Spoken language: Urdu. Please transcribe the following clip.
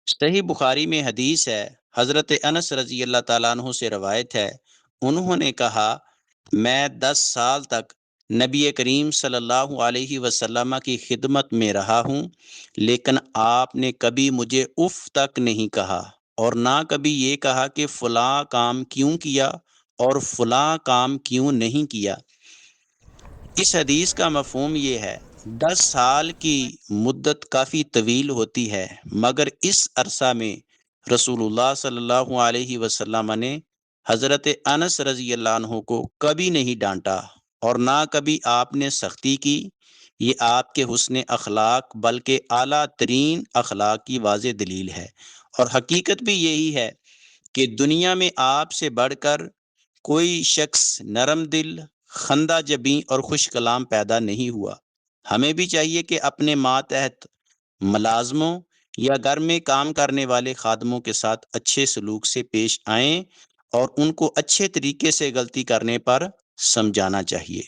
صحیح بخاری میں حدیث ہے، حضرت انس رضی اللہ تعالیٰ عنہ سے روایت ہے، انہوں نے کہا میں 10 سال تک نبی کریم صلی اللہ علیہ وسلم کی خدمت میں رہا ہوں، لیکن آپ نے کبھی مجھے اف تک نہیں کہا، اور نہ کبھی یہ کہا کہ فلاں کام کیوں کیا اور فلاں کام کیوں نہیں کیا۔ اس حدیث کا مفہوم یہ ہے، 10 سال کی مدت کافی طویل ہوتی ہے، مگر اس عرصہ میں رسول اللہ صلی اللہ علیہ وسلم نے حضرت انس رضی اللہ عنہ کو کبھی نہیں ڈانٹا اور نہ کبھی آپ نے سختی کی۔ یہ آپ کے حسن اخلاق بلکہ اعلیٰ ترین اخلاق کی واضح دلیل ہے، اور حقیقت بھی یہی ہے کہ دنیا میں آپ سے بڑھ کر کوئی شخص نرم دل، خندہ جبیں اور خوش کلام پیدا نہیں ہوا۔ ہمیں بھی چاہیے کہ اپنے ماتحت ملازموں یا گھر میں کام کرنے والے خادموں کے ساتھ اچھے سلوک سے پیش آئیں اور ان کو اچھے طریقے سے غلطی کرنے پر سمجھانا چاہیے۔